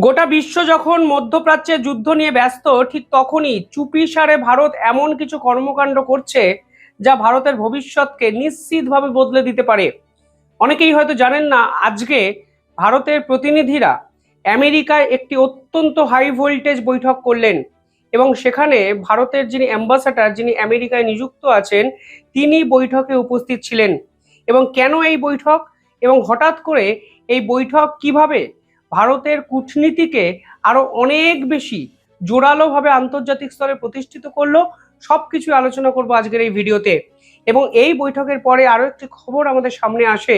গোটা বিশ্ব যখন মধ্যপ্রাচ্যে যুদ্ধ নিয়ে ব্যস্ত, ঠিক তখনই চুপিসারে ভারত এমন কিছু কর্মকাণ্ড করছে যা ভারতের ভবিষ্যৎকে নিশ্চিতভাবে বদলে দিতে পারে। অনেকেই হয়তো জানেন না, আজকে ভারতের প্রতিনিধিরা আমেরিকায় একটি অত্যন্ত হাই ভোল্টেজ বৈঠক করলেন এবং সেখানে ভারতের যিনি অ্যাম্বাসাডার, যিনি আমেরিকায় নিযুক্ত আছেন, তিনি বৈঠকে উপস্থিত ছিলেন। এবং কেন এই বৈঠক এবং হঠাৎ করে এই বৈঠক কিভাবে ভারতের কূটনীতিকে আরো অনেক বেশি জোরালোভাবে আন্তর্জাতিক স্তরে প্রতিষ্ঠিত করলো, সবকিছু আলোচনা করব আজকের এই ভিডিওতে। এবং এই বৈঠকের পরে আরো একটি খবর আমাদের সামনে আসে,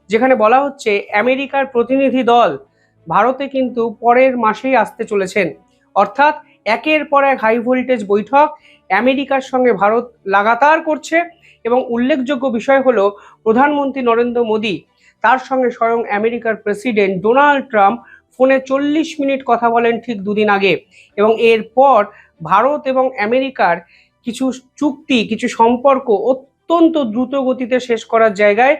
যেখানে বলা হচ্ছে আমেরিকার প্রতিনিধি দল ভারতে কিন্তু পরের মাসেই আসতে চলেছেন। অর্থাৎ একের পর এক হাই ভোল্টেজ বৈঠক আমেরিকার সঙ্গে ভারত লাগাতার করছে। এবং উল্লেখযোগ্য বিষয় হলো, প্রধানমন্ত্রী নরেন্দ্র মোদী তার সঙ্গে স্বয়ং আমেরিকার প্রেসিডেন্ট ডোনাল্ড ট্রাম্প ফোনে 40 মিনিট কথা বলেন ঠিক দুদিন আগে। এবং এরপর ভারত এবং আমেরিকার কিছু চুক্তি, কিছু সম্পর্ক অত্যন্ত দ্রুত গতিতে শেষ করার জায়গায়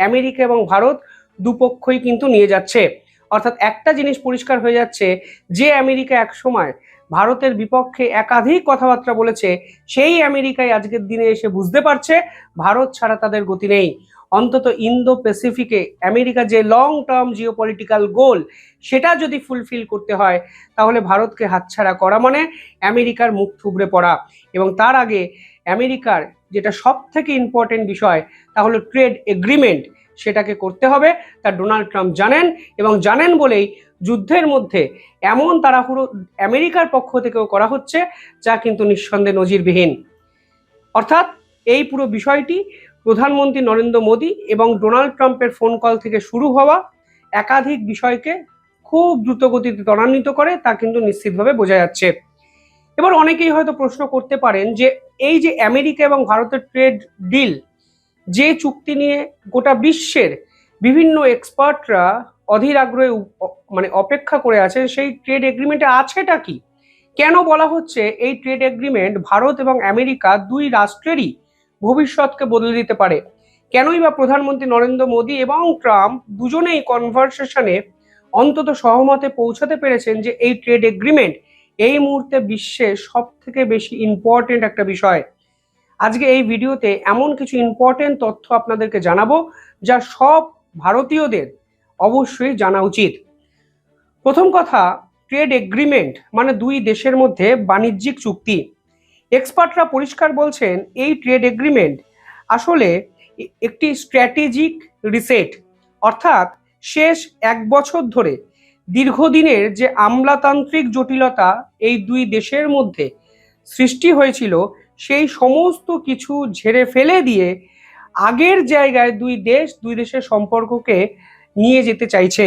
আমেরিকা এবং ভারত দুপক্ষই কিন্তু নিয়ে যাচ্ছে। অর্থাৎ একটা জিনিস পরিষ্কার হয়ে যাচ্ছে, যে আমেরিকা একসময় ভারতের বিপক্ষে একাধিক কথাবার্তা বলেছে, সেই আমেরিকায় আজকের দিনে এসে বুঝতে পারছে ভারত ছাড়া তাদের গতি নেই। অন্তত ইন্দো প্যাসিফিকে আমেরিকা যে লং টার্ম জিওপলিটিক্যাল গোল, সেটা যদি ফুলফিল করতে হয়, তাহলে ভারতকে হাতছাড়া করা মানে আমেরিকার মুখ থুবড়ে পড়া। এবং তার আগে আমেরিকার যেটা সব থেকে ইম্পর্টেন্ট বিষয়, তা হলো ট্রেড এগ্রিমেন্ট, সেটাকে করতে হবে। তা ডোনাল্ড ট্রাম্প জানেন, এবং জানেন বলেই যুদ্ধের মধ্যে এমন তাড়াহুড়ো আমেরিকার পক্ষ থেকেও করা হচ্ছে, যা কিন্তু নিঃসন্দেহে নজিরবিহীন। অর্থাৎ এই পুরো বিষয়টি প্রধানমন্ত্রী নরেন্দ্র মোদী এবং ডোনাল্ড ট্রাম্পের ফোন কল থেকে শুরু হওয়া একাধিক বিষয়কে খুব দ্রুতগতিতে ত্বরান্বিত করে, তা কিন্তু নিশ্চিতভাবে বোঝা যাচ্ছে। এবার অনেকেই হয়তো প্রশ্ন করতে পারেন যে এই যে আমেরিকা এবং ভারতের ট্রেড ডিল, যে চুক্তি নিয়ে গোটা বিশ্বের বিভিন্ন এক্সপার্টরা অধীর আগ্রহে অপেক্ষা করে আছে, সেই ট্রেড এগ্রিমেন্টে আছেটা কি? কেন বলা হচ্ছে এই ট্রেড এগ্রিমেন্ট ভারত এবং আমেরিকা দুই রাষ্ট্রেরই ভবিষ্যৎকে বদলে দিতে পারে? কেনই বা প্রধানমন্ত্রী নরেন্দ্র মোদী এবং ট্রাম্প দুজনেই কনভারসেশনে অন্তত সহমতে পৌঁছাতে পেরেছেন যে এই ট্রেড এগ্রিমেন্ট এই মুহূর্তে বিশ্বে সব থেকে বেশি ইম্পর্টেন্ট একটা বিষয়? আজকে এই ভিডিওতে এমন কিছু ইম্পর্টেন্ট তথ্য আপনাদেরকে জানাবো, যা সব ভারতীয়দের অবশ্যই জানা উচিত। প্রথম কথা, ট্রেড এগ্রিমেন্ট মানে দুই দেশের মধ্যে বাণিজ্যিক চুক্তি। এক্সপার্টরা পরিষ্কার বলছেন এই ট্রেড এগ্রিমেন্ট আসলে একটি স্ট্র্যাটেজিক রিসেট। অর্থাৎ শেষ 1 বছর ধরে দীর্ঘদিনের যে আমলাতান্ত্রিক জটিলতা এই দুই দেশের মধ্যে সৃষ্টি হয়েছিল, সেই সমস্ত কিছু ঝেড়ে ফেলে দিয়ে আগের জায়গায় দুই দেশের সম্পর্ককে নিয়ে যেতে চাইছে।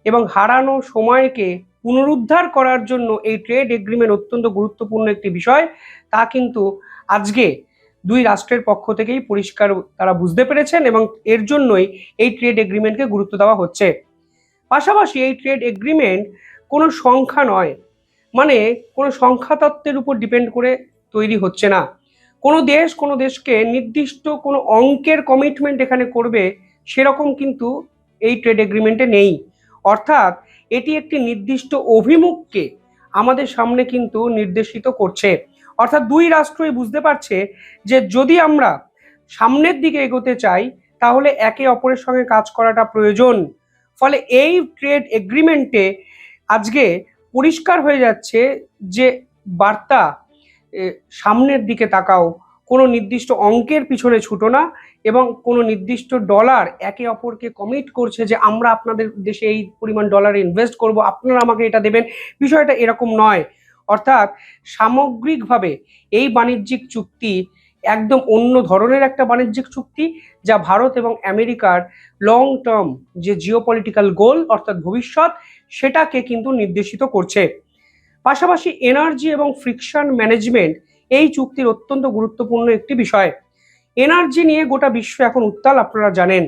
এবং হারানো সময়কে পুনরুদ্ধার করার জন্য এই ট্রেড এগ্রিমেন্ট অত্যন্ত গুরুত্বপূর্ণ একটি বিষয়, তা কিন্তু আজকে দুই রাষ্ট্রের পক্ষ থেকেই পরিষ্কার তারা বুঝতে পেরেছেন, এবং এর জন্যই এই ট্রেড এগ্রিমেন্টকে গুরুত্ব দেওয়া হচ্ছে। পাশাপাশি এই ট্রেড এগ্রিমেন্ট কোনো সংখ্যা নয়, মানে কোনো সংখ্যা তত্ত্বের উপর ডিপেন্ড করে তৈরি হচ্ছে না। কোনো দেশকে নির্দিষ্ট কোনো অঙ্কের কমিটমেন্ট এখানে করবে, সেরকম কিন্তু এই ট্রেড এগ্রিমেন্টে নেই। অর্থাৎ এটি একটি নির্দিষ্ট অভিমুখকে আমাদের সামনে কিন্তু নির্দেশিত করছে। অর্থাৎ দুই রাষ্ট্রই বুঝতে পারছে যে যদি আমরা সামনের দিকে এগোতে চাই, তাহলে একে অপরের সঙ্গে কাজ করাটা প্রয়োজন। ফলে এই ট্রেড এগ্রিমেন্টে আজকে পরিষ্কার হয়ে যাচ্ছে যে বার্তা, সামনের দিকে তাকাও, কোনো নির্দিষ্ট অঙ্কের পিছনে ছুটো না, এবং কোনো নির্দিষ্ট ডলার একে অপরকে কমিট করছে যে আমরা আপনাদের দেশে এই পরিমাণ ডলার ইনভেস্ট করব, আপনারা আমাকে এটা দেবেন। বিষয়টা এরকম নয়। অর্থাৎ সামগ্রিকভাবে এই বাণিজ্যিক চুক্তি একদম অন্য ধরনের একটা বাণিজ্যিক চুক্তি, যা ভারত এবং আমেরিকার লং টার্ম যে জিওপলিটিক্যাল গোল অর্থাৎ ভবিষ্যৎ, সেটাকে কিন্তু নির্দেশিত করছে। পাশাপাশি এনার্জি এবং ফ্রিকশন ম্যানেজমেন্ট এই চুক্তির অত্যন্ত গুরুত্বপূর্ণ একটি বিষয়। এনার্জি নিয়ে গোটা বিশ্ব এখন উত্তাল, আপনারা জানেন।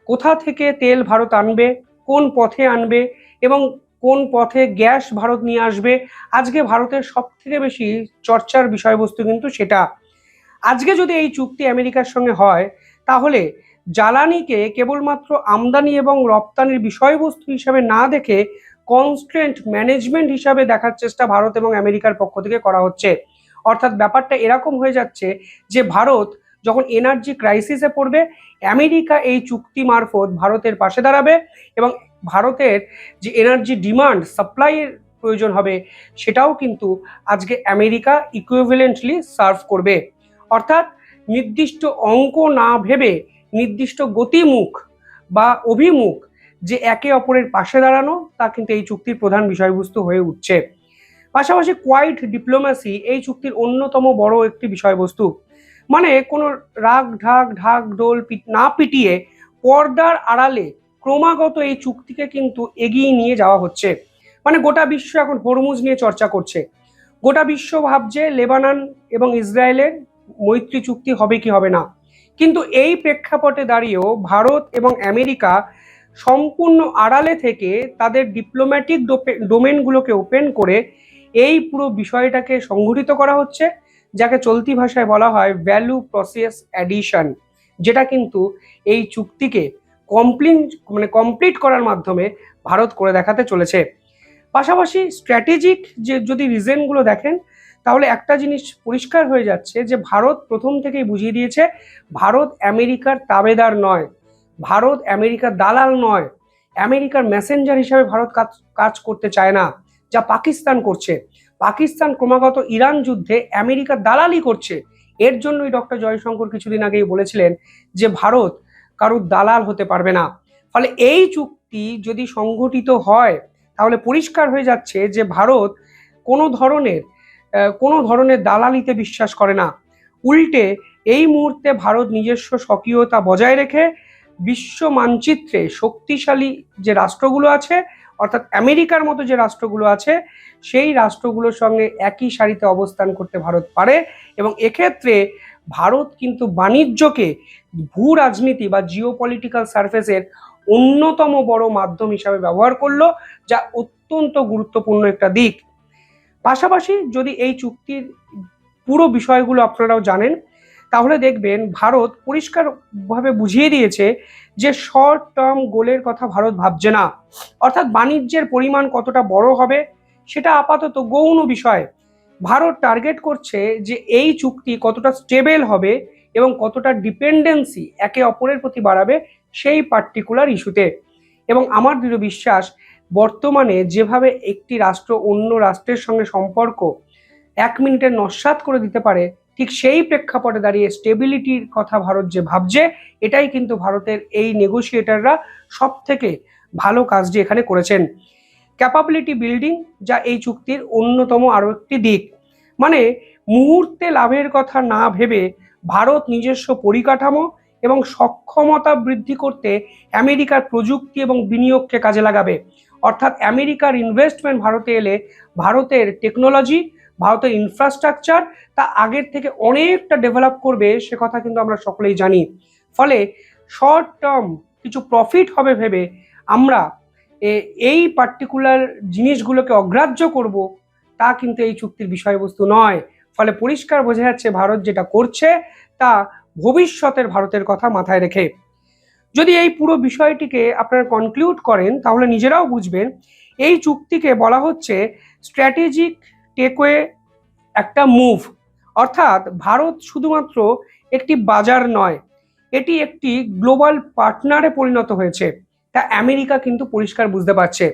কোথা থেকে তেল ভারত আনবে, কোন পথে আনবে, এবং কোন পথে গ্যাস ভারত নিয়ে আসবে, আজকে ভারতের সব থেকে বেশি চর্চার বিষয়বস্তু কিন্তু সেটা। আজকে যদি এই চুক্তি আমেরিকার সঙ্গে হয়, তাহলে জ্বালানিকে কেবলমাত্র আমদানি এবং রপ্তানির বিষয়বস্তু হিসেবে না দেখে কনস্ট্রেন্ট ম্যানেজমেন্ট হিসাবে দেখার চেষ্টা ভারত এবং আমেরিকার পক্ষ থেকে করা হচ্ছে। অর্থাৎ ব্যাপারটা এরকম হয়ে যাচ্ছে যে ভারত যখন এনার্জি ক্রাইসিসে পড়বে, আমেরিকা এই চুক্তি মারফত ভারতের পাশে দাঁড়াবে এবং ভারতের যে এনার্জি ডিমান্ড সাপ্লাইয়ের প্রয়োজন হবে সেটাও কিন্তু আজকে আমেরিকা ইকুইভ্যালেন্টলি সার্ভ করবে। অর্থাৎ নির্দিষ্ট অঙ্ক না ভেবে নির্দিষ্ট গতিমুখ বা অভিমুখ যে একে অপরের পাশে দাঁড়ানো, তা কিন্তু এই চুক্তির প্রধান বিষয়বস্তু হয়ে উঠছে। পাশাপাশি কোয়াইট ডিপ্লোম্যাসি এই চুক্তির অন্যতম বড় একটি বিষয়বস্তু। মানে কোনো রাগ ঢাক ঢাক ঢোল না পিটিয়ে পর্দার আড়ালে ক্রমাগত এই চুক্তিকে কিন্তু এগিয়ে নিয়ে যাওয়া হচ্ছে। মানে গোটা বিশ্ব এখন হরমুজ নিয়ে চর্চা করছে, গোটা বিশ্ব ভাবছে লেবানন এবং ইসরায়েলের মৈত্রী চুক্তি হবে কি হবে না। কিন্তু এই প্রেক্ষাপটে দাঁড়িয়েও ভারত এবং আমেরিকা সম্পূর্ণ আড়ালে থেকে তাদের ডিপ্লোম্যাটিক ডোমেনগুলোকে ওপেন করে এই পুরো বিষয়টাকে সংগঠিত করা হচ্ছে, যাকে চলতি ভাষায় বলা হয় ভ্যালু প্রসেস অ্যাডিশন, যেটা কিন্তু এই চুক্তিকে কমপ্লিট করার মাধ্যমে ভারত করে দেখাতে চলেছে। পাশাপাশি স্ট্র্যাটেজিক যে যদি রিজনগুলো দেখেন, তাহলে একটা জিনিস পরিষ্কার হয়ে যাচ্ছে যে ভারত প্রথম থেকেই বুঝিয়ে দিয়েছে ভারত আমেরিকার তাবেদার নয়, ভারত আমেরিকার দালাল নয়, আমেরিকার মেসেঞ্জার হিসাবে ভারত কাজ করতে চায় না, যা পাকিস্তান করছে। পাকিস্তান ক্রমাগত ইরান যুদ্ধে আমেরিকার দালালি করছে। এর জন্যই ডক্টর জয়শঙ্কর কিছুদিন আগেই বলেছিলেন যে ভারত কারুর দালাল হতে পারবে না। ফলে এই চুক্তি যদি সংগঠিত হয় তাহলে পরিষ্কার হয়ে যাচ্ছে যে ভারত কোনো ধরনের দালালিতে বিশ্বাস করে না। উল্টে এই মুহূর্তে ভারত নিজস্ব স্বকীয়তা বজায় রেখে বিশ্ব মানচিত্রে শক্তিশালী যে রাষ্ট্রগুলো আছে, অর্থাৎ আমেরিকার মতো যে রাষ্ট্রগুলো আছে, সেই রাষ্ট্রগুলোর সঙ্গে একই সারিতে অবস্থান করতে ভারত পারে। এবং এক্ষেত্রে ভারত কিন্তু বাণিজ্যকে ভূ রাজনীতি বা জিওপলিটিক্যাল সার্ফেসের অন্যতম বড় মাধ্যম হিসাবে ব্যবহার করলো, যা অত্যন্ত গুরুত্বপূর্ণ একটা দিক। পাশাপাশি যদি এই চুক্তির পুরো বিষয়গুলো আপনারাও জানেন, তাহলে দেখবেন ভারত পরিষ্কারভাবে বুঝিয়ে দিয়েছে যে শর্ট টার্ম গোলের কথা ভারত ভাবছে না। অর্থাৎ বাণিজ্যের পরিমাণ কতটা বড় হবে সেটা আপাতত গৌণ বিষয়। ভারত টার্গেট করছে যে এই চুক্তি কতটা স্টেবল হবে এবং কতটা ডিপেন্ডেন্সি একে অপরের প্রতি বাড়াবে সেই পার্টিকুলার ইস্যুতে। এবং আমার দৃঢ় বিশ্বাস, বর্তমানে যেভাবে একটি রাষ্ট্র অন্য রাষ্ট্রের সঙ্গে সম্পর্ক 1 মিনিটে নস্যাৎ করে দিতে পারে, ঠিক সেই প্রেক্ষাপটে দাঁড়িয়ে স্টেবিলিটির কথা ভারত যে ভাবছে, এটাই কিন্তু ভারতের এই নেগোসিয়েটাররা সব থেকে ভালো কাজটি এখানে করেছেন। ক্যাপাবিলিটি বিল্ডিং, যা এই চুক্তির অন্যতম আরও একটি দিক। মানে মুহূর্তে লাভের কথা না ভেবে ভারত নিজস্ব পরিকাঠামো এবং সক্ষমতা বৃদ্ধি করতে আমেরিকার প্রযুক্তি এবং বিনিয়োগকে কাজে লাগাবে। অর্থাৎ আমেরিকার ইনভেস্টমেন্ট ভারতে এলে ভারতের টেকনোলজি, ভারতের ইনফ্রাস্ট্রাকচার তা আগের থেকে অনেকটা ডেভেলপ করবে, সে কথা কিন্তু আমরা সকলেই জানি। ফলে শর্ট টার্ম কিছু প্রফিট হবে ভেবে আমরা এই পার্টিকুলার জিনিসগুলোকে অগ্রাহ্য করব, তা কিন্তু এই চুক্তির বিষয়বস্তু নয়। ফলে পরিষ্কার বোঝা যাচ্ছে ভারত যেটা করছে তা ভবিষ্যতের ভারতের কথা মাথায় রেখে। যদি এই পুরো বিষয়টিকে আপনারা কনক্লুড করেন তাহলে নিজেরাও বুঝবেন এই চুক্তিকে বলা হচ্ছে স্ট্র্যাটেজিক টেকওয়ে একটা মুভ। অর্থাৎ ভারত শুধুমাত্র একটি বাজার নয়, এটি একটি গ্লোবাল পার্টনারে পরিণত হয়েছে, তা আমেরিকা কিন্তু পরিষ্কার বুঝতে পারছে।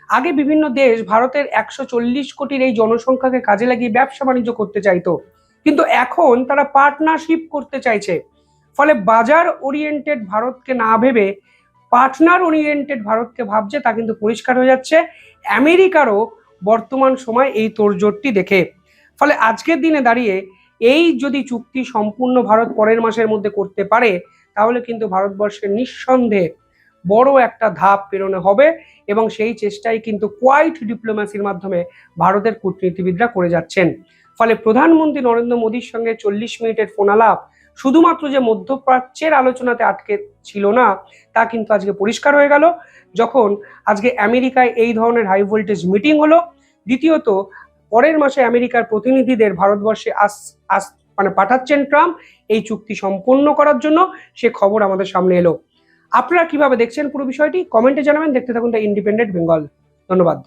আগে বিভিন্ন দেশ ভারতের 140 কোটির এই জনসংখ্যাকে কাজে লাগিয়ে ব্যবসা বাণিজ্য করতে চাইতো, কিন্তু এখন তারা পার্টনারশিপ করতে চাইছে। ফলে বাজার ওরিয়েন্টেড ভারতকে না ভেবে পার্টনার ওরিয়েন্টেড ভারতকে ভাবছে, তা কিন্তু পরিষ্কার হয়ে যাচ্ছে আমেরিকারও বর্তমান সময় এই তোড়জোড়টি দেখে। ফলে আজকের দিনে দাঁড়িয়ে এই যদি চুক্তি সম্পূর্ণ ভারত পরের মাসের মধ্যে করতে পারে, তাহলে কিন্তু ভারতবর্ষের নিঃসন্দেহে বড় একটা ধাপ পেরোনো হবে। এবং সেই চেষ্টাই কিন্তু কোয়াইট ডিপ্লোম্যাসির মাধ্যমে ভারতের কূটনীতিবিদরা করে যাচ্ছেন। ফলে প্রধানমন্ত্রী নরেন্দ্র মোদীর সঙ্গে 40 মিনিটের ফোন আলাপ শুধুমাত্র যে মধ্যপ্রাচ্যের আলোচনাতে আটকে ছিল না, তা কিন্তু আজকে পরিষ্কার হয়ে গেল যখন আজকে আমেরিকায় এই ধরনের হাই ভোল্টেজ মিটিং হলো। দ্বিতীয়ত, পরের মাসে আমেরিকার প্রতিনিধিদের ভারতবর্ষে পাঠাচ্ছেন ট্রাম্প এই চুক্তি সম্পন্ন করার জন্য, সে খবর আমাদের সামনে এলো। আপনারা কিভাবে দেখছেন পুরো বিষয়টি কমেন্টে জানাবেন। দেখতে থাকুন দ্য ইন্ডিপেন্ডেন্ট বেঙ্গল। ধন্যবাদ।